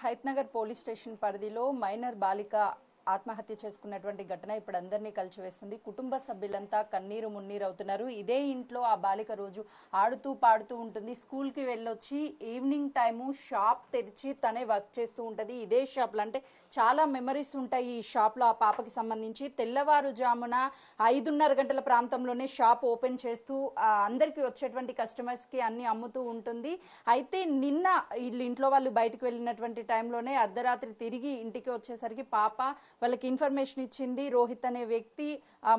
Hayathnagar police station పరిధిలో minor బాలిక ఆత్మహత్య చేసుకున్నటువంటి ఘటన ఇప్పుడు అందరినీ కలిచివేస్తుంది. కుటుంబ సభ్యులంతా కన్నీరు మున్నీరు అవుతున్నారు. ఇదే ఇంట్లో ఆ బాలిక రోజు ఆడుతూ పాడుతూ ఉంటుంది. స్కూల్కి వెళ్ళొచ్చి ఈవినింగ్ టైము షాప్ తెరిచి తనే వర్క్ చేస్తూ ఉంటుంది. ఇదే షాప్లో అంటే చాలా మెమరీస్ ఉంటాయి ఈ షాప్లో ఆ పాపకి సంబంధించి. తెల్లవారుజామున 5:30 గంటల ప్రాంతంలోనే షాప్ ఓపెన్ చేస్తూ అందరికీ వచ్చేటువంటి కస్టమర్స్కి అన్ని అమ్ముతూ ఉంటుంది. అయితే నిన్న వీళ్ళు ఇంట్లో వాళ్ళు బయటకు వెళ్ళినటువంటి టైంలోనే అర్ధరాత్రి తిరిగి ఇంటికి వచ్చేసరికి పాప వాళ్ళకి ఇన్ఫర్మేషన్ ఇచ్చింది. రోహిత్ అనే వ్యక్తి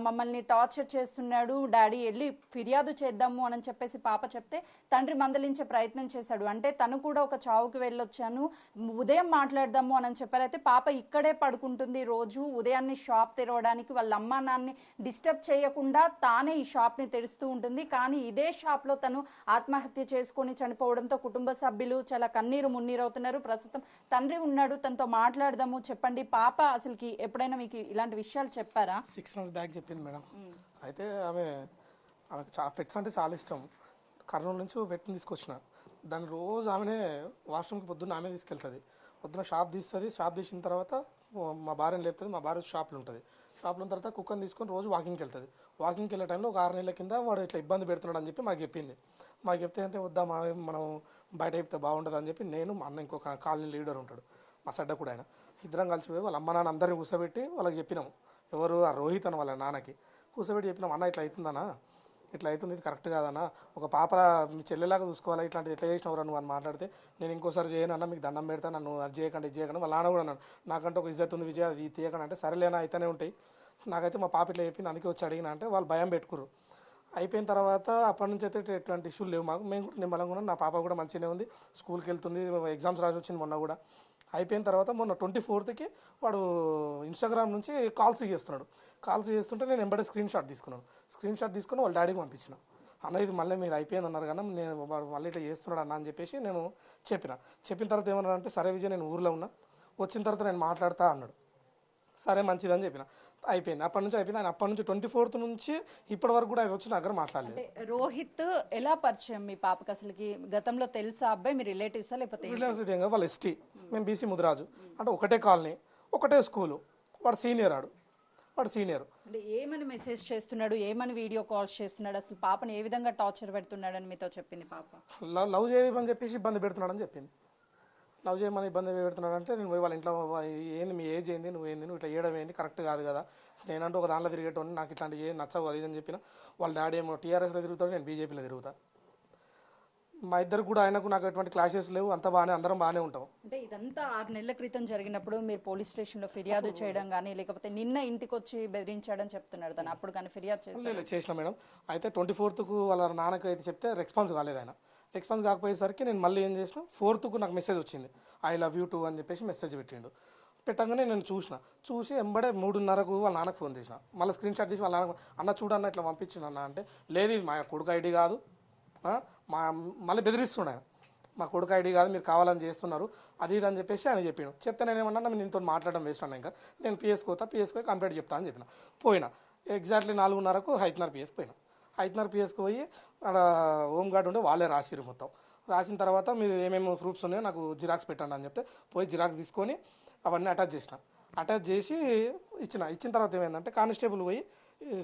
మమ్మల్ని టార్చర్ చేస్తున్నాడు, డాడీ వెళ్ళి ఫిర్యాదు చేద్దాము అని చెప్పేసి పాప చెప్తే తండ్రి మందలించే ప్రయత్నం చేశాడు. అంటే తను కూడా ఒక చావుకి వెళ్ళొచ్చాను, ఉదయం మాట్లాడదాము అని చెప్పారు. అయితే పాప ఇక్కడే పడుకుంటుంది రోజు. ఉదయాన్నే షాప్ తెరవడానికి వాళ్ళ అమ్మా నాన్ని డిస్టర్బ్ చేయకుండా తానే ఈ షాప్ ని తెరుస్తూ ఉంటుంది. కానీ ఇదే షాప్ లో తను ఆత్మహత్య చేసుకొని చనిపోవడంతో కుటుంబ సభ్యులు చాలా కన్నీరు మున్నీరవుతున్నారు. ప్రస్తుతం తండ్రి ఉన్నాడు, తనతో మాట్లాడదాము. చెప్పండి, పాప అసలుకి ఎప్పుడైనా మీకు ఇలాంటి విషయాలు చెప్పారా? 6 months బ్యాక్ చెప్పింది మేడం. అయితే ఆమెకు పెట్స్ అంటే చాలా ఇష్టం. కర్నూలు నుంచి పెట్ని తీసుకొచ్చిన దాన్ని రోజు ఆమెనే వాష్రూమ్కి పొద్దున్న ఆమె తీసుకెళ్తుంది. పొద్దున్న షాప్ తీస్తుంది. షాప్ తీసిన తర్వాత మా భార్యను లేపుతుంది. మా భార్య షాప్లో ఉంటుంది. షాప్లో ఉన్న తర్వాత కుక్కని తీసుకొని రోజు వాకింగ్కి వెళ్తుంది. వాకింగ్కి వెళ్ళే టైంలో ఒక 6 నెలల కింద వాడు ఇట్లా ఇబ్బంది పెడుతున్నాడు అని చెప్పి మాకు చెప్పింది. మాకు చెప్తే అంటే వద్దా మనం బయట చెప్తే బాగుంటుంది అని చెప్పి నేను మా అన్న ఇంకొక కాలనీ లీడర్ ఉంటాడు మా సడ్డ కూడా, ఆయన ఇద్దరం కలిసిపోయి వాళ్ళ అమ్మ నాన్న అందరినీ కూర్చోబెట్టి వాళ్ళకి చెప్పినాము. ఎవరు ఆ రోహిత్ అని వాళ్ళ నాన్నకి కూర్చోబెట్టి చెప్పినాం, అన్న ఇట్లా అవుతుందన్నా, ఇట్లా అవుతుంది, ఇది కరెక్ట్ కాదన్నా, ఒక పాప మీ చెల్లెలాగా చూసుకోవాలా, ఇట్లాంటిది ఎట్లా చేసినవరా నువ్వు అని మాట్లాడితే నేను ఇంకోసారి చేయను అన్న, మీకు దండం పెడతా, నన్ను అది చేయకండి ఇది చేయకండి. వాళ్ళ నాన్న కూడా అన్నాడు, నాకంటే ఒక ఇజ్జత్ ఉంది విజయ్, అది తీయకండి అంటే సరేలేనా అయితేనే ఉంటాయి. నాకైతే మా పాప ఇట్లా చెప్పింది అందుకే వచ్చి అడిగిన అంటే వాళ్ళు భయం పెట్టుకురు. అయిపోయిన తర్వాత అప్పటి నుంచి అయితే ఎటువంటి ఇష్యూలు లేవు మాకు. మేము కూడా నిమ్మలంగా ఉన్నాం. నా పాప కూడా మంచిగానే ఉంది, స్కూల్కి వెళ్తుంది, ఎగ్జామ్స్ రాసి వచ్చింది మొన్న కూడా. అయిపోయిన తర్వాత మొన్న 24th వాడు ఇన్స్టాగ్రామ్ నుంచి కాల్స్ చేస్తున్నాడు. కాల్స్ చేస్తుంటే నేను ఎంబడే స్క్రీన్ షాట్ తీసుకున్నాను. స్క్రీన్ షాట్ తీసుకుని వాళ్ళ డాడీకి పంపించిన. అన్న ఇది మళ్ళీ మీరు అయిపోయింది అన్నారు కానీ నేను మళ్ళీ ఇట్లా చేస్తున్నాడు అన్న అని చెప్పేసి నేను చెప్పిన తర్వాత ఏమన్నాడంటే సరే విజయ్ నేను ఊర్లో ఉన్నా, వచ్చిన తర్వాత నేను మాట్లాడతా అన్నాడు. సరే మంచిదని చెప్పిన. అయిపోయింది, అప్పటి నుంచి అయిపోయింది. ఆయన అప్పటి నుంచి 24th నుంచి ఇప్పటి వరకు కూడా ఆయన వచ్చి నా దగ్గర మాట్లాడలేదు. రోహిత్ ఎలా పరిచయం మీ పాపకి? అసలుకి గతంలో తెలుసా అబ్బాయి? మీ రిలేటివ్సా లేకపోతే రిలేటివ్స్? వాళ్ళ ఎస్టీ, మేము బీసీ ముదిరాజు. అంటే ఒకటే కాలనీ, ఒకటే స్కూలు. వాడు సీనియర్ అంటే ఏమని మెసేజ్ చేస్తున్నాడు, ఏమని వీడియో కాల్స్ చేస్తున్నాడు, అసలు పాపని ఏ విధంగా టార్చర్ పెడుతున్నాడని మీతో చెప్పింది పాప? లవ్ చేయమని చెప్పేసి ఇబ్బంది పెడుతున్నాడని చెప్పింది. లవ్ చేయమని ఇబ్బంది పెడుతున్నాడు అంటే నేను వాళ్ళ ఇంట్లో ఏంది మీ ఏజ్ ఏంది, నువ్వు ఇట్లా చేయడం ఏంది, కరెక్ట్ కాదు కదా, నేనంటూ ఒక దాంట్లో తిరిగేటోని, నాకు ఇట్లాంటి ఏ నచ్చవు అది అని చెప్పిన. వాళ్ళ డాడీ ఏమో టీఆర్ఎస్లో తిరుగుతాడు, నేను బీజేపీలో తిరుగుతా. మా ఇద్దరు కూడా ఆయనకు నాకు ఎటువంటి క్లాషెస్ లేవు, అంతా బాగానే, అందరం బాగానే ఉంటాం. అంటే ఇదంతా 6 నెలల క్రితం జరిగినప్పుడు మీరు పోలీస్ స్టేషన్లో ఫిర్యాదు చేయడం కానీ లేకపోతే నిన్న ఇంటికి వచ్చి బెదిరించాడని చెప్తున్నాడు తను, అప్పుడు కానీ ఫిర్యాదు చేసిన మేడం. అయితే 24th వాళ్ళ నాన్నకు అయితే చెప్తే రెస్పాన్స్ కాలేదు. ఆయన రెస్పాన్స్ కాకపోయేసరికి నేను మళ్ళీ ఏం చేసిన, 4th నాకు మెసేజ్ వచ్చింది, ఐ లవ్ యూ టూ అని చెప్పేసి మెసేజ్ పెట్టిండు. పెట్టగానే నేను చూసి ఎంబడే 3:30 వాళ్ళ నాన్నకు ఫోన్ చేసిన. మళ్ళీ స్క్రీన్ షాట్ తీసి వాళ్ళ నాన్న, అన్న చూడన్న ఇట్లా పంపించిన అన్న అంటే, లేదు ఇది మా కొడుకు ఐడి కాదు, మళ్ళీ బెదిరిస్తున్నాడు ఆయన, మా కొడుకు ఐడి కాదు, మీరు కావాలని చేస్తున్నారు అది ఇది అని చెప్పేసి ఆయన చెప్పాను. చెప్తే నేను ఏమన్నా నీతో మాట్లాడడం వేస్ట్ అన్నా, ఇంకా నేను పిఎస్కి పోయి కంప్లీట్ చెప్తా అని చెప్పిన. పోయినా ఎగ్జాక్ట్లీ 4:30 హైత్నగర్ పిఎస్కి పోయినా. హైత్నగర్ పిఎస్కి పోయి అక్కడ హోమ్ గార్డ్ ఉండే వాళ్ళే రాసిరు మొత్తం. రాసిన తర్వాత మీరు ఏమేమి ప్రూఫ్స్ ఉన్నాయో నాకు జిరాక్స్ పెట్టండి అని చెప్తే పోయి జిరాక్స్ తీసుకొని అవన్నీ అటాచ్ చేసి ఇచ్చిన తర్వాత ఏమైందంటే కానిస్టేబుల్ పోయి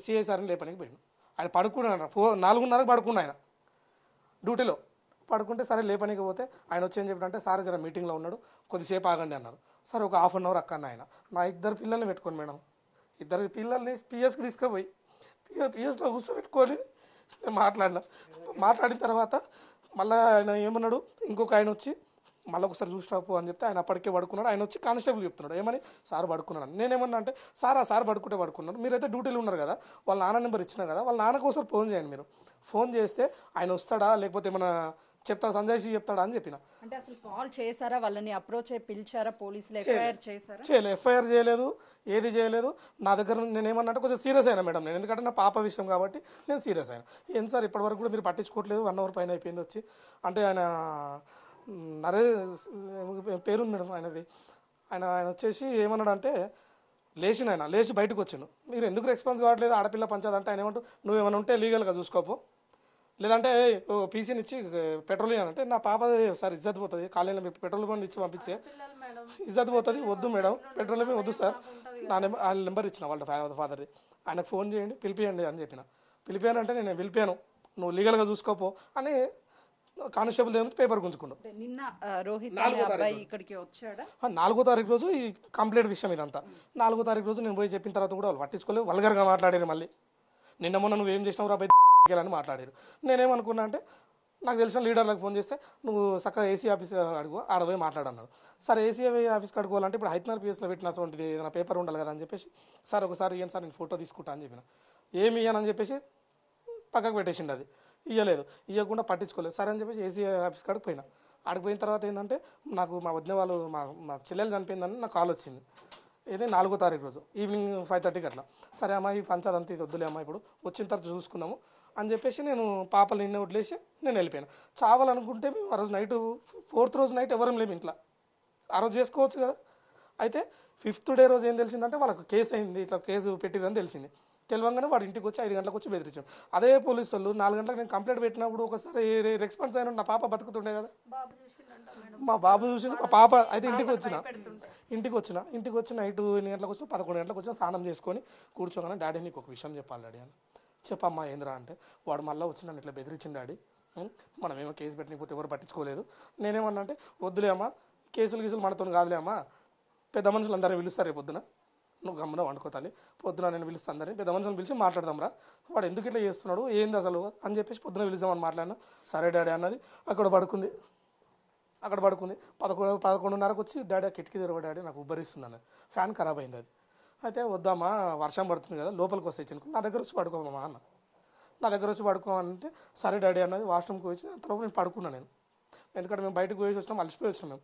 సిఐసార్ని లేపడానికి పోయాను. ఆయన పడుకున్నాడు, 4:30 పడుకున్నా ఆయన డ్యూటీలో. పడుకుంటే సరే లేపనికి పోతే ఆయన వచ్చి ఏం చెప్పాడంటే, సార్ జర మీటింగ్లో ఉన్నాడు, కొద్దిసేపు ఆగండి అన్నారు. సరే ఒక 1/2 hour అక్కన్న ఆయన నా 2 పిల్లల్ని పెట్టుకోండి మేడం, 2 పిల్లల్ని పిఎస్కి తీసుకుపోయి పిఎస్లో కూర్చోబెట్టుకొని నేను మాట్లాడిన తర్వాత మళ్ళీ ఆయన ఏమన్నాడు, ఇంకొక ఆయన వచ్చి మళ్ళీ ఒకసారి చూసినాపు అని చెప్తే ఆయన అప్పటికే పడుకున్నాడు. ఆయన వచ్చి కానిస్టేబుల్ చెప్తున్నాడు ఏమని, సార్ పడుకున్నాడు. నేనేమన్నా అంటే, సార్ పడుకున్నారు, మీరైతే డ్యూటీలో ఉన్నారు కదా, వాళ్ళ నాన్న నెంబర్ ఇచ్చినా కదా, వాళ్ళ నాన్నకు ఒకసారి ఫోన్ చేయండి, మీరు ఫోన్ చేస్తే ఆయన వస్తాడా లేకపోతే ఏమైనా చెప్తాడా, సంజయ్ చెప్తాడా అని చెప్పిన. అంటే అసలు కాల్ చేశారా, వాళ్ళని అప్రోచ్ అయ్యి పిలిచారా, పోలీసులు ఎఫ్ఐఆర్ చేశారా? ఎఫ్ఐఆర్ చేయలేదు, ఏది చేయలేదు. నా దగ్గర నేను ఏమన్నా కొంచెం సీరియస్ అయినా మేడం, నేను ఎందుకంటే నా పాప విషయం కాబట్టి నేను సీరియస్ అయినా. ఏం సార్ ఇప్పటివరకు కూడా మీరు పట్టించుకోవట్లేదు, 1 hour పైన అయిపోయింది వచ్చి అంటే, ఆయన పేరుంది మేడం ఆయనది. ఆయన వచ్చేసి ఏమన్నాడు అంటే, లేచి బయటకు వచ్చాను, మీరు ఎందుకు రెస్పాన్స్ కావట్లేదు, ఆడపిల్ల పంచాదంటే ఆయన ఏమంటూ, నువ్వేమైనా ఉంటే లీగల్గా చూసుకోపో, లేదంటే పీసీని ఇచ్చి పెట్రోల్ ఇవ్వాలంటే నా పాప సార్ ఇజ్జత్ పోతుంది, కాలేజీలో మీకు పెట్రోల్ బండి ఇచ్చి పంపిస్తే ఇజ్జత్ పోతుంది, వద్దు మేడం పెట్రోల్ ఏమి వద్దు సార్. ఆయన నెంబర్ ఇచ్చిన వాళ్ళ ఫాదర్ది, ఆయనకు ఫోన్ చేయండి పిలిపియండి అని చెప్పిన. పిలిపానంటే నేను పిలిపాను, నువ్వు లీగల్గా చూసుకోపో అని కానిస్టేబుల్ దగ్గర పేపర్ గుంజుకున్నాడు. నిన్న రోహిత్ అనే అబ్బాయి ఇక్కడికి వచ్చాడా? 4వ తారీఖు రోజు ఈ కంప్లీట్ విషయం ఇదంతా. 4వ తారీఖు రోజు నేను పోయి చెప్పిన తర్వాత కూడా వాళ్ళు పట్టించుకోలేదు, వల్గర్గా మాట్లాడారు. మళ్ళీ నిన్న మొన్న నువ్వు ఏం చేసినావు రా అని మాట్లాడారు. నేనేమనుకున్నా అంటే నాకు తెలిసిన లీడర్లకు ఫోన్ చేస్తే నువ్వు చక్కగా ఏసీ ఆఫీస్ అడుగు, ఆడ పోయి మాట్లాడన్నాడు. సరే ఏసీ ఆఫీస్కి అడుకోవాలంటే ఇప్పుడు హైతనర్ పిఎస్లో పెట్టినటువంటిది ఏదైనా పేపర్ ఉండాలి కదా అని చెప్పేసి, సార్ ఒకసారి ఇవ్వండి సార్ నేను ఫోటో తీసుకుంటా అని చెప్పిన. ఏమి ఇవ్వనని చెప్పేసి పక్కకు పెట్టేసిండు. అది ఇవ్వలేదు, ఇవ్వకుండా పట్టించుకోలేదు. సరే అని చెప్పేసి ఏసీ ఆఫీస్ కాడికి పోయినా. ఆడికి పోయిన తర్వాత ఏంటంటే నాకు మా వదిన వాళ్ళు మా చెల్లెలు చనిపోయిందని నాకు కాల్ వచ్చింది. ఇది 4వ తారీఖు రోజు ఈవినింగ్ 5:30కి అట్లా. సరే అమ్మ ఈ పంచాదంతా ఇది వద్దులే అమ్మ, ఇప్పుడు వచ్చిన తర్వాత చూసుకుందాము అని చెప్పేసి నేను పాపలు నిన్న వదిలేసి నేను వెళ్ళిపోయాను. చావాలనుకుంటే మేము ఆ రోజు నైట్ 4th రోజు నైట్ ఎవరం లేము ఇంట్లో, ఆ రోజు చేసుకోవచ్చు కదా. అయితే 5th డే రోజు ఏం తెలిసిందంటే వాళ్ళకు కేసు అయింది, ఇట్లా కేసు పెట్టిరని తెలిసింది. తెలియంగానే వాడు ఇంటికి వచ్చి 5 గంటలకు వచ్చి బెదిరించాం. అదే పోలీసు వాళ్ళు 4 గంటలకు నేను కంప్లైంట్ పెట్టినప్పుడు ఒకసారి రెస్పాన్స్ అయినా నా పాప బతుకుతుండే కదా. మా బాబు చూసి మా పాప అయితే ఇంటికి వచ్చి నైట్ 8 గంటలకు వచ్చిన 11 గంటలకు వచ్చిన స్నానం చేసుకొని కూర్చోగానే డాడీ నీకు ఒక విషయం చెప్పాలి డాడీ అని. చెప్పమ్మా ఏంద్రా అంటే, వాడు మళ్ళీ వచ్చి నన్ను ఇట్లా బెదిరించింది డాడీ, మనమేమో కేసు పెట్టకపోతే ఎవరు పట్టించుకోలేదు. నేనేమన్నా అంటే వద్దులే అమ్మా, కేసులు మనతో కాదులే అమ్మా, పెద్ద మనుషులు అందరినీ పిలుస్తారు రేపు పొద్దున, నువ్వు గమ్మున వండుకోతాలి, పొద్దున నేను పిలుస్తాను అందరినీ, పెద్ద మనుషులను పిలిచి మాట్లాడదాంరా, వాడు ఎందుకు ఇట్లా చేస్తున్నాడు ఏంది అసలు అని చెప్పేసి పొద్దున పిలుస్తామని మాట్లాడినా. సరే డాడీ అన్నది. అక్కడ పడుకుంది. 11:30కు వచ్చి డాడీ కిటికీ తెరవ డాడీ నాకు ఉబ్బరిస్తుంది అన్నది, ఫ్యాన్ ఖరాబ్ అయింది. అది అయితే వద్దామా వర్షం పడుతుంది కదా లోపలికి వస్తే చినుకు, నా దగ్గర వచ్చి పడుకోమా అన్న. నా దగ్గర వచ్చి పడుకోమంటే సరే డాడీ అన్నది. వాష్రూమ్కి వచ్చి తర్వాత నేను పడుకున్నాను. నేను ఎందుకంటే మేము బయటకు పోయి వచ్చినాం, అలసిపోయి వచ్చినాం. మేము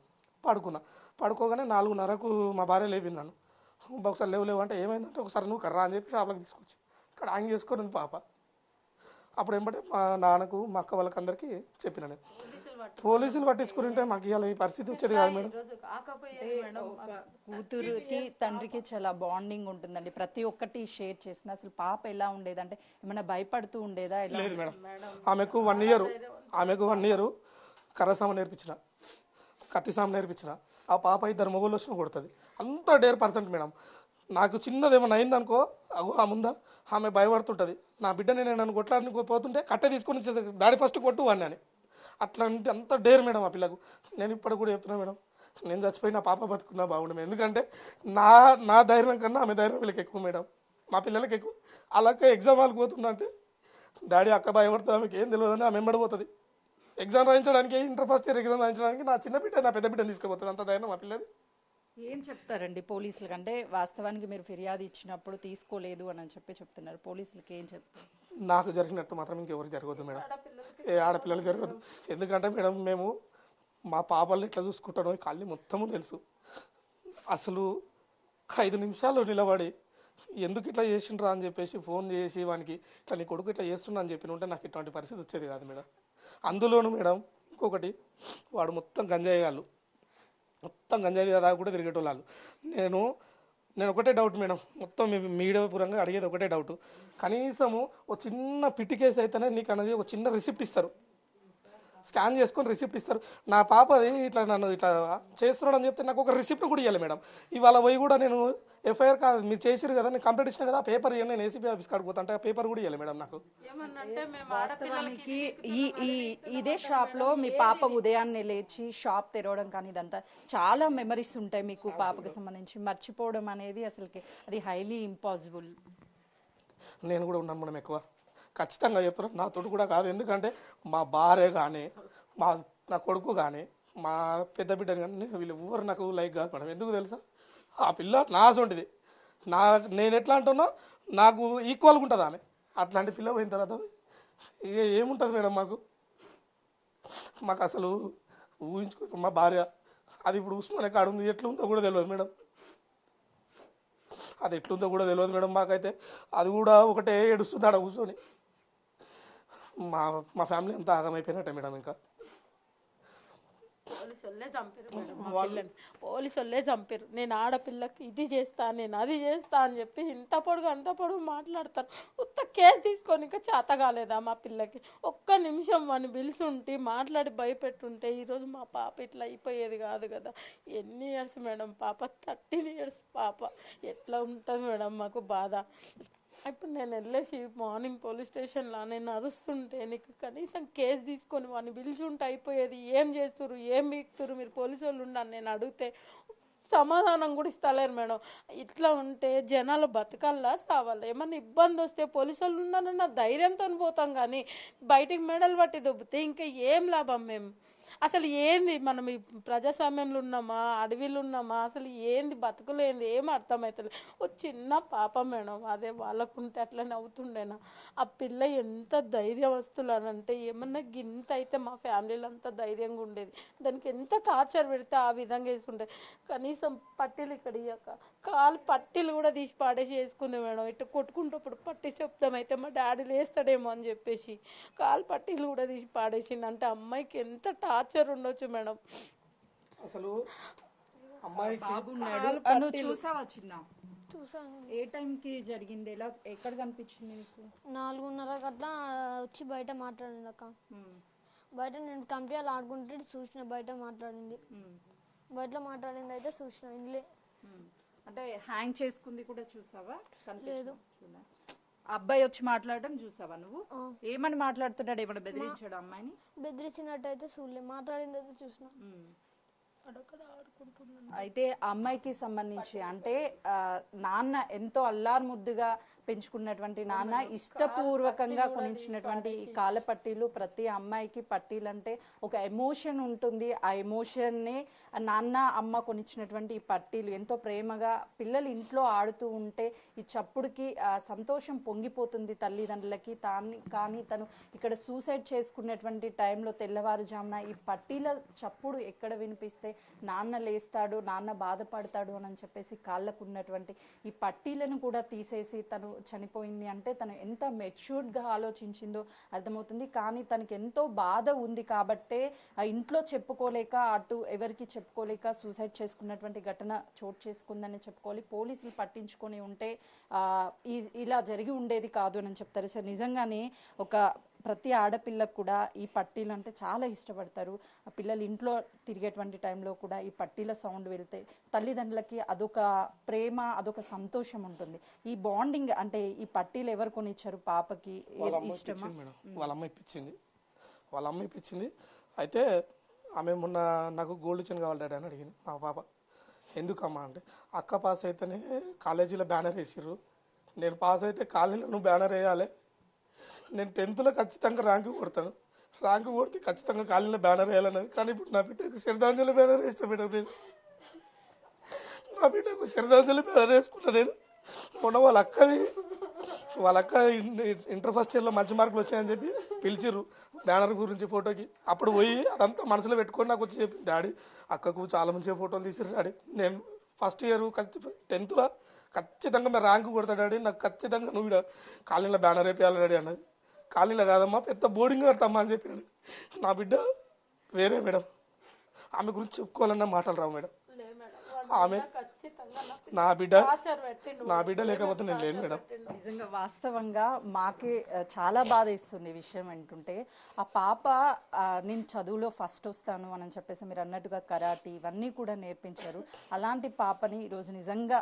పడుకోగానే 4:30కు మా భార్య లేపింది నన్ను. ఒకసారి లేవు అంటే ఏమైందంటే ఒకసారి నువ్వు కర్రా అని చెప్పి షాప్లోకి తీసుకొచ్చి ఇక్కడ హ్యాంగ్ చేసుకొని పాప. అప్పుడు ఏమంటే మా నాన్నకు మా అక్క వాళ్ళకి అందరికీ చెప్పిన. నేను పోలీసులు పట్టించుకుంటే మాకు ఇవాళ ఈ పరిస్థితి వచ్చేది కాదు మేడం. కూతురుకి తండ్రికి చాలా బాండింగ్ ఉంటుందండి, ప్రతి ఒక్కటి షేర్ చేసిన. అసలు పాప ఎలా ఉండేది అంటే ఏమైనా భయపడుతూ ఉండేదా? లేదు మేడం, ఆమెకు 1 ఇయర్ కర్రసామ నేర్పించిన, కత్తి సామ నేర్పించిన. ఆ పాప 2 మొగోళ్ళు వచ్చినా కొడుతుంది, అంత డేర్ పర్సెంట్ మేడం. నాకు చిన్నది ఏమైనా అయిందనుకో ఆ ముందా ఆమె భయపడుతుంటుంది. నా బిడ్డని నేను నన్ను కొట్లాడికి పోతుంటే కట్టె తీసుకొని డాడీ ఫస్ట్ కొట్టు వాడిని అని, అట్లా అంటే అంత డేర్ మేడం ఆ పిల్లకు. నేను ఇప్పుడు కూడా చెప్తున్నాను మేడం, నేను చచ్చిపోయి నా పాప బతుకున్నా బాగుండే, ఎందుకంటే నా ధైర్యం కన్నా ఆమె ధైర్యం వీళ్ళకి ఎక్కువ మేడం, మా పిల్లలకి ఎక్కువ. అలాగే ఎగ్జామ్ వాళ్ళకి పోతున్నా అంటే డాడీ అక్క భయపడుతుంది, ఆమెకి ఏం తెలియదని ఆమె వెంబడిపోతుంది. ఎగ్జామ్ రాయించడానికి ఇంటర్ ఫస్ట్ ఇయర్ ఎగ్జామ్ రాయించడానికి నా చిన్న బిడ్డ నా పెద్ద బిడ్డని తీసుకుపోతుంది, అంత ధైర్యం మా పిల్లది. ఏం చెప్తారండి పోలీసులకి? అంటే వాస్తవానికి మీరు ఫిర్యాదు ఇచ్చినప్పుడు తీసుకోలేదు అని చెప్తున్నారు, పోలీసులకి ఏం చెప్తారు? నాకు జరిగినట్టు మాత్రం ఇంకెవరికి జరగదు మేడం, ఏ ఆడపిల్లలు జరగదు. ఎందుకంటే మేడం మేము మా పాపల్ని ఇట్లా చూసుకుంటాను, కళ్ళు మొత్తము తెలుసు. అసలు 5 నిమిషాలు నిలబడి ఎందుకు ఇట్లా చేసిండ్రా అని చెప్పేసి ఫోన్ చేసి వానికి ఇట్లా నీ కొడుకు ఇట్లా చేస్తున్నా అని చెప్పిన ఉంటే నాకు ఇటువంటి పరిస్థితి వచ్చేది కాదు మేడం. అందులోను మేడం ఇంకొకటి, వాడు మొత్తం గంజాయిగాళ్ళు, మొత్తం గంజాయి దాకా కూడా తిరిగేటోళ్ళు. నేను ఒకటే డౌట్ మేడం, మొత్తం మీడియా పూరంగా అడిగేది ఒకటే డౌట్, కనీసము ఒక చిన్న పిటి కేసు అయితేనే నీకు అనేది ఒక చిన్న రిసిప్ట్ ఇస్తారు, స్కాన్ చేసుకొని రిసిప్ట్ ఇస్తారు. నా పాపది ఇట్లా నన్ను ఇట్లా చేస్తున్నాడు అని చెప్తే నాకు ఒక రిసిప్ట్ కూడా ఇవ్వాలి మేడం. ఇవాళ పోయి కూడా నేను ఎఫ్ఐఆర్ మీరు చేసిరు కదా, నేను కంప్లీట్ ఇచ్చిన కదా, పేపర్ ఇవ్వండి నేను ఏసీబీ ఆఫీస్ కాడికి పోతా అంటే ఆ పేపర్ కూడా ఇవ్వాలి మేడం నాకు. వాస్తవానికి ఇదే షాప్ లో మీ పాప ఉదయాన్నే లేచి షాప్ తెరవడం కానీ ఇదంతా చాలా మెమరీస్ ఉంటాయి మీకు పాపకు సంబంధించి, మర్చిపోవడం అనేది అసలుకి అది హైలీ ఇంపాసిబుల్. నేను కూడా ఉన్నాను మనం ఎక్కువ ఖచ్చితంగా చెప్తున్నాను, నాతో కూడా కాదు. ఎందుకంటే మా భార్య కానీ నా కొడుకు కానీ మా పెద్ద బిడ్డని కానీ వీళ్ళు ఎవరు నాకు లైక్ కాదు మేడం. ఎందుకు తెలుసా, ఆ పిల్ల నా సొంటిది, నేను ఎట్లా అంటున్నా నాకు ఈక్వల్గా ఉంటుంది ఆమె. అట్లాంటి పిల్ల పోయిన తర్వాత ఇక ఏముంటుంది మేడం మాకు అసలు ఊహించుకో. మా భార్య అది ఇప్పుడు ఉస్మానియా కాడ ఉంది, ఎట్లుందో కూడా తెలియదు మేడం, అది ఎట్లుందో కూడా తెలియదు మేడం మాకైతే. అది కూడా ఒకటే ఏడుస్తుంది ఆడ కూర్చొని. మా ఫ్యామిలీ అంతా ఆగమైపోయినట్టే మేడం. ఇంకా వాళ్ళే చంపారు మేడం మా పిల్లని. పోలీసు వాళ్ళే చంపారు. నేను ఆడపిల్లకి ఇది చేస్తా, నేను అది చేస్తా అని చెప్పి ఇంత పొడుగు అంత పొడుగు మాట్లాడతారు. ఉత్త కేసు తీసుకొని ఇంకా చేత కాలేదా మా పిల్లకి? ఒక్క నిమిషం వాడిని పిలిచుంటే మాట్లాడి భయపెట్టుంటే ఈరోజు మా పాప ఇట్లా అయిపోయేది కాదు కదా. ఎన్ని ఇయర్స్ మేడం పాప? 13 ఇయర్స్ పాప. ఎట్లా ఉంటుంది మేడం మాకు బాధ. ఇప్పుడు నేను వెళ్ళేసి మార్నింగ్ పోలీస్ స్టేషన్లో నేను అరుస్తుంటే నీకు కనీసం కేసు తీసుకొని వాడిని పిలిచుంటే అయిపోయేది. ఏం చేస్తుర్రు, ఏం బీక్తురు, మీరు పోలీసు వాళ్ళు ఉండాలి నేను అడిగితే సమాధానం కూడా ఇస్తలేరు మేడం. ఇట్లా ఉంటే జనాలు బతకాలా సావాలా? ఏమన్నా ఇబ్బంది వస్తే పోలీసు వాళ్ళు ఉన్నారన్న ధైర్యంతో పోతాం, కానీ బయటికి మెడలు పట్టి దొబ్బితే ఇంకా ఏం లాభం? మేము అసలు ఏంది, మనం ఈ ప్రజాస్వామ్యంలో ఉన్నామా, అడవిలో ఉన్నామా, అసలు ఏంది బతుకులేంది ఏం అర్థమవుతుంది. ఓ చిన్న పాప మేడం, అదే వాళ్ళకుంటే అట్లనే అవుతుండేనా? ఆ పిల్ల ఎంత ధైర్యవస్తులానంటే ఏమన్నా గింత అయితే మా ఫ్యామిలీలో అంతా ధైర్యంగా ఉండేది. దానికి ఎంత టార్చర్ పెడితే ఆ విధంగా వేసుకుంటే కనీసం పట్టీలు ఇక్కడ ఇయ్యక కాలు పట్టీలు కూడా తీసి పాడేసి వేసుకుంది మేడం. ఇట్లా కొట్టుకుంటప్పుడు పట్టి శబ్దం అయితే మా డాడీ లేస్తాడేమో అని చెప్పేసి కాలు పట్టీలు కూడా తీసి పాడేసింది. అంటే అమ్మాయికి ఎంత టార్చర్ ఉండొచ్చు మేడం. అసలు అమ్మాయికి బాబు ఉన్నాడు. నువ్వు చూసావా చిన్న? చూసాను. ఏ టైంకి జరిగింది? ఎలా, ఎక్కడ కనిపించింది నీకు? 4:30 గట్లా వచ్చి బయట మాట్లాడింది అక్క. బయట నేను కంపెనీలు ఆడుకుంటే చూసిన, బయట మాట్లాడింది. బయట మాట్లాడింది అయితే చూసిన, ఇంట్లో. అంటే హ్యాంగ్ చేసుకుంది కూడా చూసావా? లేదు. అబ్బాయి వచ్చి మాట్లాడడం చూసావా నువ్వు? ఏమని మాట్లాడుతున్నాడు? ఏమన్నా బెదిరించాడు అమ్మాయిని? బెదిరించినట్టయితే చూడలే, మాట్లాడింది అయితే చూసిన. అయితే ఆ అమ్మాయికి సంబంధించి అంటే నాన్న ఎంతో అల్లారు ముద్దుగా పెంచుకున్నటువంటి నాన్న ఇష్టపూర్వకంగా కొనిచ్చినటువంటి ఈ కాళ్ళ పట్టీలు, ప్రతి అమ్మాయికి పట్టీలు అంటే ఒక ఎమోషన్ ఉంటుంది. ఆ ఎమోషన్ని నాన్న అమ్మ కొనిచ్చినటువంటి ఈ పట్టీలు ఎంతో ప్రేమగా పిల్లలు ఇంట్లో ఆడుతూ ఉంటే ఈ చప్పుడుకి సంతోషం పొంగిపోతుంది తల్లిదండ్రులకి. కానీ తను ఇక్కడ సూసైడ్ చేసుకున్నటువంటి టైంలో తెల్లవారుజామున ఈ పట్టీల చప్పుడు ఎక్కడ వినిపిస్తే నాన్న లేస్తాడు, నాన్న బాధపడతాడు అని చెప్పేసి కాళ్ళకు ఉన్నటువంటి ఈ పట్టీలను కూడా తీసేసి తను చనిపోయింది. అంటే తను ఎంత మెచ్యూర్డ్గా ఆలోచించిందో అర్థమవుతుంది. కానీ తనకి ఎంతో బాధ ఉంది కాబట్టే ఇంట్లో చెప్పుకోలేక, అటు ఎవరికి చెప్పుకోలేక సూసైడ్ చేసుకున్నటువంటి ఘటన చోటు చేసుకుందని చెప్పుకోవాలి. పోలీసులు పట్టించుకొని ఉంటే ఇలా జరిగి ఉండేది కాదు అని చెప్తారు. సార్ నిజంగానే ఒక ప్రతి ఆడపిల్లకు కూడా ఈ పట్టీలు అంటే చాలా ఇష్టపడతారు. ఆ పిల్లలు ఇంట్లో తిరిగేటువంటి టైంలో కూడా ఈ పట్టీల సౌండ్ వెళ్తే తల్లిదండ్రులకి అదొక ప్రేమ, అదొక సంతోషం ఉంటుంది. ఈ బాండింగ్ అంటే ఈ పట్టీలు ఎవరు కొనిచ్చారు పాపకి? ఇష్టమా? వాళ్ళ అమ్మ ఇప్పించింది. అయితే ఆమె మొన్న నాకు గోల్డ్ చైన్ కావాలి డాడీ అని అడిగింది మా పాప. ఎందుకమ్మా అంటే, అక్క పాస్ అయితేనే కాలేజీలో బ్యానర్ వేసిర్రు, నేను పాస్ అయితే కాలేజీలో నువ్వు బ్యానర్ వేయాలి, నేను 10th ఖచ్చితంగా ర్యాంకు కొడతాను, ర్యాంకు కొడితే ఖచ్చితంగా కాలేజీలో బ్యానర్ వేయాలన్నది. కానీ ఇప్పుడు నా బిడ్డకు శ్రద్ధాంజలి బ్యానర్ వేస్తాను మేడం. నేను నా బిడ్డకు శ్రద్ధాంజలి బ్యానర్ వేసుకున్నా. నేను మొన్న వాళ్ళ అక్క ఇంటర్ ఫస్ట్ ఇయర్లో మంచి మార్కులు వచ్చాయని చెప్పి పిలిచిర్రు బ్యానర్ గురించి ఫోటోకి. అప్పుడు పోయి అదంతా మనసులో పెట్టుకొని నాకు వచ్చి చెప్పి, డాడీ అక్కకు చాలా మంచిగా ఫోటోలు తీసిర్రు డాడీ, నేను ఫస్ట్ ఇయర్ 10th ఖచ్చితంగా మీరు ర్యాంకు కొడతా డాడీ, నాకు ఖచ్చితంగా నువ్వు ఇక్కడ కాలనీలో బ్యానర్ వేయాలి డాడీ అన్నది. కాలనీలో కాదమ్మా, పెద్ద బోర్డింగ్ కడతామ్మా అని చెప్పినాడు. నా బిడ్డ వేరే మేడం, ఆమె గురించి చెప్పుకోవాలన్న మాటలు రావు మేడం. ఆమె నా బిడ్డ లేకపోతే నేను లేను మేడం. నిజంగా వాస్తవంగా మాకే చాలా బాధ ఇస్తుంది ఈ విషయం వింటుంటే. ఆ పాప నేను చదువులో ఫస్ట్ వస్తాను అని చెప్పేసి మీరు అన్నట్టుగా కరాటీ ఇవన్నీ కూడా నేర్పించారు. అలాంటి పాపని ఈరోజు నిజంగా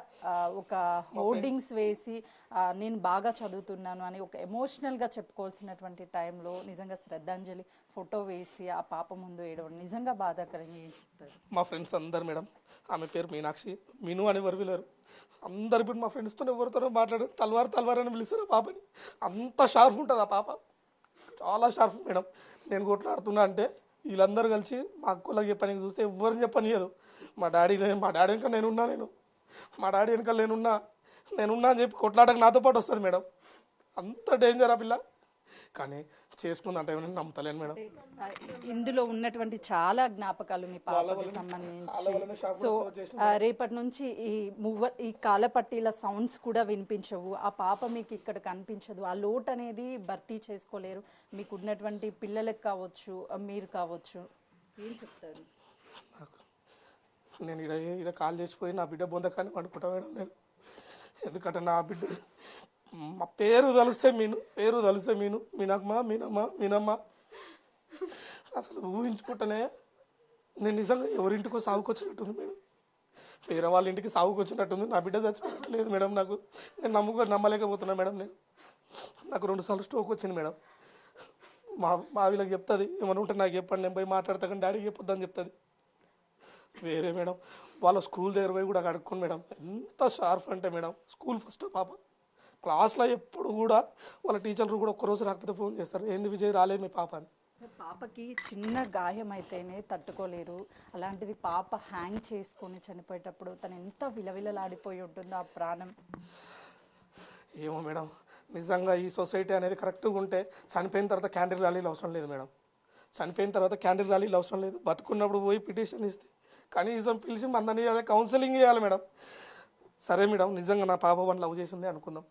ఒక హోర్డింగ్స్ వేసి నేను బాగా చదువుతున్నాను అని ఒక ఎమోషనల్గా చెప్పుకోవాల్సినటువంటి టైంలో నిజంగా శ్రద్ధాంజలి ఫోటో వేసి ఆ పాప ముందు వేయడం నిజంగా బాధాకరంగా. ఏం చెప్తారు? మా ఫ్రెండ్స్ అందరు మేడం, ఆమె పేరు మీనాక్షి, మీను అని ఎవరు పిలరు, అందరు ఇప్పుడు మా ఫ్రెండ్స్తో ఎవరితోనో మాట్లాడారు తల్వార్ అని పిలుస్తారు ఆ పాపని. అంత షార్ప్ ఉంటుంది ఆ పాప, చాలా షార్ప్ మేడం. నేను కొట్లాడుతున్నా అంటే వీళ్ళందరూ కలిసి మా అక్కలకు చెప్పని చూస్తే ఎవరిని చెప్పనియదు. మా డాడీ వెనక నేనున్నా అని చెప్పి కొట్లాడక నాతో పాటు వస్తుంది మేడం. అంత డేంజర్ ఆ పిల్ల. కానీ చేసుకుందంటే నమ్ముతలేను మేడం. ఇందులో ఉన్నటువంటి చాలా జ్ఞాపకాలు మీ పాపకి సంబంధించి. సో రేపటి నుంచి ఈ కాలపట్టీల సౌండ్స్ కూడా వినిపించవు, ఆ పాప మీకు ఇక్కడ కనిపించదు. ఆ లోటు అనేది భర్తీ చేసుకోలేరు మీకు ఉన్నటువంటి పిల్లలకు కావచ్చు, మీరు కావచ్చు. ఏం చెప్తారు? నాకు నేను ఇక్కడ కాల్ చేసిపోయి నా బిడ్డ బొందకాన్ని అనుకుంటా మేడం నేను. ఎందుకంటే నా బిడ్డ మా పేరు తలుస్తే మీనమ్మ అసలు ఊహించుకుంటేనే నేను నిజంగా ఎవరింటికో సాగుకొచ్చినట్టుంది మేడం. వేరే వాళ్ళ ఇంటికి సాగుకొచ్చినట్టుంది. నా బిడ్డ చచ్చిపోవట్లేదు మేడం. నేను నమ్మలేకపోతున్నా మేడం. నాకు 2 సార్లు స్ట్రోక్ వచ్చింది మేడం. మా వీళ్ళకి చెప్తుంది, ఏమైనా ఉంటే నాకు చెప్పండి, నేను పోయి మాట్లాడతా, కానీ డాడీకి చెప్పొద్దని చెప్తుంది. వేరే మేడం వాళ్ళ స్కూల్ దగ్గర పోయి కూడా అడుక్కోండి మేడం. ఎంత షార్ప్ అంటే మేడం, స్కూల్ ఫస్ట్ పాప క్లాస్లో ఎప్పుడు కూడా వాళ్ళ టీచర్లు కూడా ఒక్కరోజు రాకపోతే ఫోన్ చేస్తారు, ఏంది విజయ్ రాలేదు మీ పాప అని. పాపకి చిన్న గాయం అయితేనే తట్టుకోలేరు. అలాంటిది పాప హ్యాంగ్ చేసుకొని చనిపోయేటప్పుడు తను ఎంత విలవిలలాడిపోయి ఉంటుందో ఆ ప్రాణం. ఏమో మేడం, నిజంగా ఈ సొసైటీ అనేది కరెక్ట్గా ఉంటే చనిపోయిన తర్వాత క్యాండిల్ ర్యాలీలు అవసరం లేదు మేడం. చనిపోయిన తర్వాత క్యాండిల్ ర్యాలీలు అవసరం లేదు. బతుకున్నప్పుడు పోయి పిటిషన్ ఇస్తే కనీసం పిలిచి మందని కౌన్సిలింగ్ చేయాలి మేడం. సరే మేడం, నిజంగా నా పాప వాడిని లవ్ చేసిందే అనుకుందాం.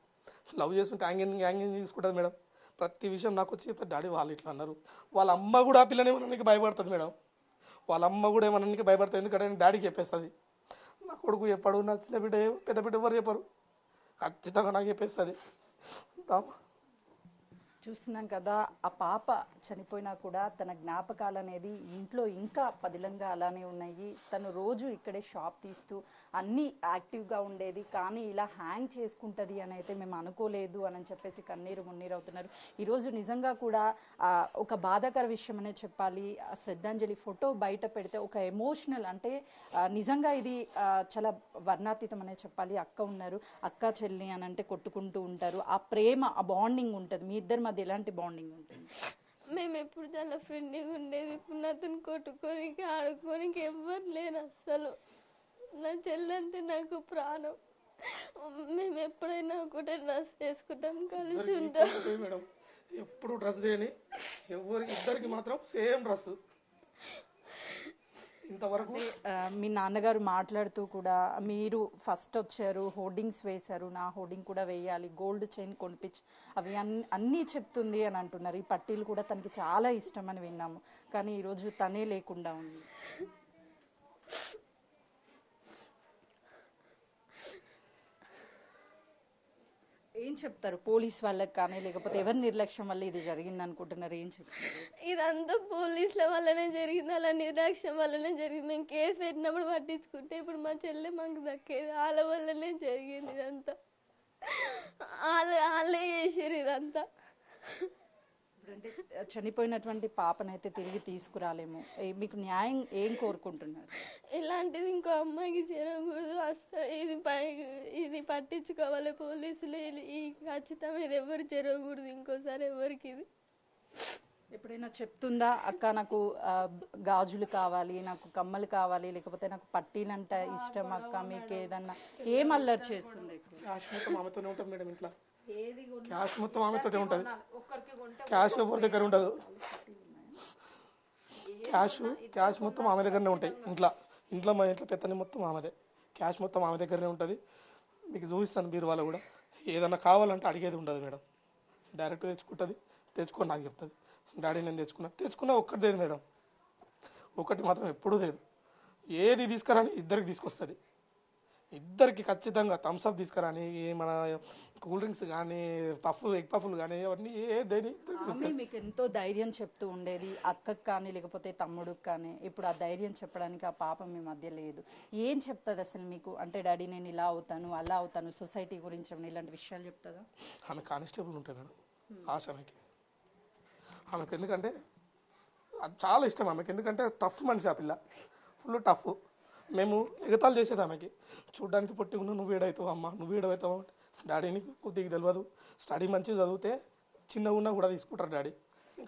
లవ్ చేస్తుంటే యాంగింగ్ తీసుకుంటుంది మేడం. ప్రతి విషయం నాకు వచ్చి చెప్తే డాడీ వాళ్ళు ఇట్లా అన్నారు. వాళ్ళ అమ్మ కూడా ఆ పిల్లని ఏమనడానికి భయపడుతుంది మేడం. వాళ్ళ అమ్మ కూడా ఏమనడానికి భయపడుతుంది. ఎందుకంటే నేను డాడీకి చెప్పేస్తుంది. నా కొడుకు చెప్పాడు, నా చిన్న బిడ్డ పెద్ద బిడ్డ ఎవరు చెప్పారు, ఖచ్చితంగా నాకు చెప్పేస్తుంది. చూస్తున్నాం కదా, ఆ పాప చనిపోయినా కూడా తన జ్ఞాపకాలు అనేది ఇంట్లో ఇంకా పదిలంగా అలానే ఉన్నాయి. తను రోజు ఇక్కడే షాప్ తీస్తూ అన్నీ యాక్టివ్గా ఉండేది, కానీ ఇలా హ్యాంగ్ చేసుకుంటుంది అని అయితే మేము అనుకోలేదు అని చెప్పేసి కన్నీరు మున్నీరు అవుతున్నారు. ఈరోజు నిజంగా కూడా ఒక బాధాకర విషయం అనే చెప్పాలి. శ్రద్ధాంజలి ఫోటో బయట పెడితే ఒక ఎమోషనల్ అంటే నిజంగా ఇది చాలా వర్ణాతీతం అనే చెప్పాలి. అక్క ఉన్నారు, అక్క చెల్లి అని అంటే కొట్టుకుంటూ ఉంటారు. ఆ ప్రేమ, ఆ బాండింగ్ ఉంటుంది. మీ ఇద్దరి మధ్య ఎలాంటి బాండింగ్ ఉంటుంది? మేము ఎప్పుడు చాలా ఫ్రెండ్గా ఉండేది. ఇప్పుడు నాతను కొట్టుకోనికి ఆడుకోనికి ఎవ్వరు లేరు అస్సలు. నా చెల్లంటే నాకు ప్రాణం. మేము ఎప్పుడైనా ఒకటే డ్రెస్ వేసుకుంటాం, కలిసి ఉంటాం మేడం. ఎప్పుడు డ్రెస్ దేని ఇద్దరికి మాత్రం సేమ్ డ్రెస్. ఇంతవరకు మీ నాన్నగారు మాట్లాడుతూ కూడా మీరు ఫస్ట్ వచ్చారు, హోర్డింగ్స్ వేశారు, నా హోర్డింగ్ కూడా వేయాలి, గోల్డ్ చైన్ కొనిపించి అవి అన్నీ చెప్తుంది అని అంటున్నారు. ఈ పట్టీలు కూడా తనకి చాలా ఇష్టం అని విన్నాము, కానీ ఈరోజు తనే లేకుండా ఉంది. ఏం చెప్తారు పోలీస్ వాళ్ళకి కానీ, లేకపోతే ఎవరి నిర్లక్ష్యం వల్ల ఇది జరిగింది అనుకుంటున్నారు? ఏం చెప్తారు? ఇదంతా పోలీసుల వల్లనే జరిగింది, అలా నిర్లక్ష్యం వల్లనే జరిగింది. మేము కేసు పెట్టినప్పుడు పట్టించుకుంటే ఇప్పుడు మా చెల్లె మాకు దక్కేది. వాళ్ళ వల్లనే జరిగింది ఇదంతా. వాళ్ళే చేసారు ఇదంతా. అంటే చనిపోయినటువంటి పాపనైతే తిరిగి తీసుకురాలేము. మీకు న్యాయం ఏం కోరుకుంటున్నారు? ఇలాంటిది ఇంకో అమ్మాయికి జరగకూడదు అస్సలు. ఇది పట్టించుకోవాలి పోలీసులు. ఈ ఖచ్చితంగా ఇది ఎవరు జరగకూడదు ఇంకోసారి ఎవరికి. ఇది ఎప్పుడైనా చెప్తుందా, అక్క నాకు గాజులు కావాలి, నాకు కమ్మలు కావాలి, లేకపోతే నాకు పట్టీలంట ఇష్టం అక్క, మీకు ఏదన్నా ఏం అల్లరి చేస్తుంది? క్యాష్ మొత్తం ఆమెతోనే ఉంటుంది మేడం. ఇంట్లో క్యాష్ మొత్తం ఆమెతోనే ఉంటుంది. క్యాష్ ఎవరి దగ్గర ఉండదు. క్యాష్ మొత్తం ఆమె దగ్గరనే ఉంటాయి. మా ఇంట్లో పెత్తని మొత్తం ఆమెదే. క్యాష్ మొత్తం ఆమె దగ్గరనే ఉంటుంది. మీకు చూపిస్తాను బీరువాలో కూడా. ఏదన్నా కావాలంటే అడిగేది ఉండదు మేడం. డైరెక్ట్ తెచ్చుకొని నాకు చెప్తుంది, డాడీ నేను తెచ్చుకున్నా ఒక్కటి లేదు మేడం. ఒకటి మాత్రం ఎప్పుడూ లేదు. ఏది తీసుకురాని ఇద్దరికి తీసుకొస్తుంది. ఇద్దరికి ఖచ్చితంగా థమ్స్అప్ తీసుకురాని, మన కూల్ డ్రింక్స్ కానీ, ఎగ్ పఫ్లు కానీ, అవన్నీ ఏదేని మీకు ఎంతో ధైర్యం చెప్తూ ఉండేది, అక్కకు కానీ లేకపోతే తమ్ముడికి కానీ. ఇప్పుడు ఆ ధైర్యం చెప్పడానికి ఆ పాప మీ మధ్య లేదు. ఏం చెప్తుంది అసలు మీకు? అంటే డాడీ నేను ఇలా అవుతాను, అలా అవుతాను, సొసైటీ గురించి ఇలాంటి విషయాలు చెప్తుందా? ఆమె కానిస్టేబుల్ ఉంటాయి మేడం. ఆశ ఆమెకి ఎందుకంటే అది చాలా ఇష్టం ఆమెకి. ఎందుకంటే టఫ్ మనిషి ఆ పిల్ల, ఫుల్ టఫ్. మేము ఎగతాలు చేసేది ఆమెకి. చూడ్డానికి పొట్టి ఉన్నా నువ్వు ఏడవుతావు అమ్మ, నువ్వు ఏడవుతావు అంటే, డాడీని కొద్దిగా తెలియదు, స్టడీ మంచిగా చదివితే చిన్నగా ఉన్నా కూడా తీసుకుంటారు డాడీ,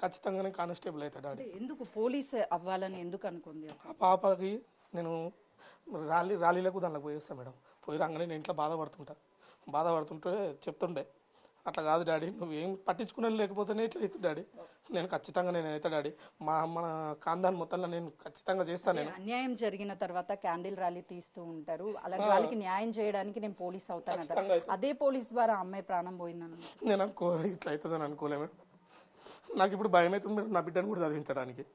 ఖచ్చితంగానే కానిస్టేబుల్ అవుతాడు డాడీ. ఎందుకు పోలీస్ అవ్వాలని ఎందుకు అనుకుంది? ఆ పాపకి నేను ర్యాలీలకు దానిలోకి పోయేస్తాను మేడం. పోయి రాగానే నేను ఇంట్లో బాధపడుతుంటే చెప్తుండే, అట్లా కాదు డాడీ, నువ్వేం పట్టించుకునే లేకపోతేనే ఇట్లా అవుతుంది డాడీ, నేను ఖచ్చితంగా అయితే డాడీ మన ఖాందాన్ మొత్తంలో నేను ఖచ్చితంగా చేస్తాను. నేను అన్యాయం జరిగిన తర్వాత క్యాండిల్ ర్యాలీ తీస్తూ ఉంటారు, అలాంటి వాళ్ళకి న్యాయం చేయడానికి నేను పోలీస్ అవుతానంట. అదే పోలీస్ ద్వారా అమ్మాయి ప్రాణం పోయిందని నేను ఇట్లా అవుతుందని అనుకోలే మేడం. నాకు ఇప్పుడు భయం అవుతుంది మేడం, నా బిడ్డను కూడా చదివించడానికి.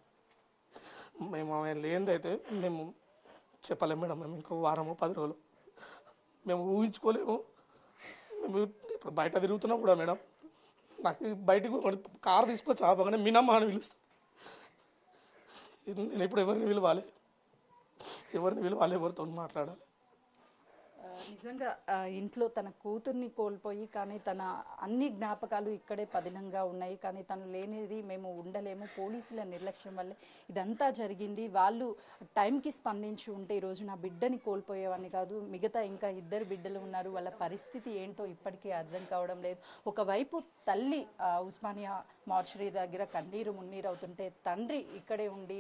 మేము ఆమె లేనిదైతే మేము చెప్పలేము మేడం. మేము ఇంకో వారము 10 రోజులు మేము ఊహించుకోలేము. మేము ఇప్పుడు బయట తిరుగుతున్నాం కూడా మేడం. నాకు బయటకు కారు తీసుకొచ్చి ఆపగానే మినమ్మ అని పిలుస్తాను. నేను ఇప్పుడు ఎవరిని పిలవాలి, ఎవరితో మాట్లాడాలి? నిజంగా ఇంట్లో తన కూతుర్ని కోల్పోయి కానీ తన అన్ని జ్ఞాపకాలు ఇక్కడే పదిలంగా ఉన్నాయి. కానీ తను లేనిది మేము ఉండలేము. పోలీసుల నిర్లక్ష్యం వల్లే ఇదంతా జరిగింది. వాళ్ళు టైంకి స్పందించి ఉంటే ఈరోజు నా బిడ్డని కోల్పోయేవాడిని కాదు. మిగతా ఇంకా 2 బిడ్డలు ఉన్నారు. వాళ్ళ పరిస్థితి ఏంటో ఇప్పటికీ అర్థం కావడం లేదు. ఒకవైపు తల్లి ఉస్మానియా మార్చరీ దగ్గర కన్నీరు మున్నీరు అవుతుంటే, తండ్రి ఇక్కడే ఉండి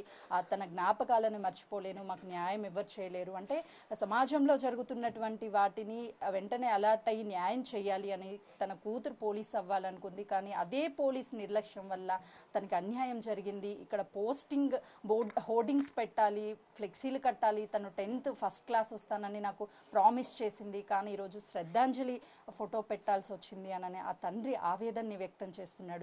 తన జ్ఞాపకాలను మర్చిపోలేను, మాకు న్యాయం ఎవరు చేయలేరు అంటే సమాజంలో జరుగుతున్నటువంటి వాటిని వెంటనే అలర్ట్ అయ్యి న్యాయం చేయాలి అని తన కూతురు పోలీస్ అవ్వాలనుకుంది. కానీ అదే పోలీస్ నిర్లక్ష్యం వల్ల తనకి అన్యాయం జరిగింది. ఇక్కడ పోస్టింగ్ హోర్డింగ్స్ పెట్టాలి, ఫ్లెక్సీలు కట్టాలి, తను 10th ఫస్ట్ క్లాస్ వస్తానని నాకు ప్రామిస్ చేసింది. కానీ ఈరోజు శ్రద్ధాంజలి ఫోటో పెట్టాల్సి వచ్చింది అని ఆ తండ్రి ఆవేదనని వ్యక్తం చేస్తున్నాడు.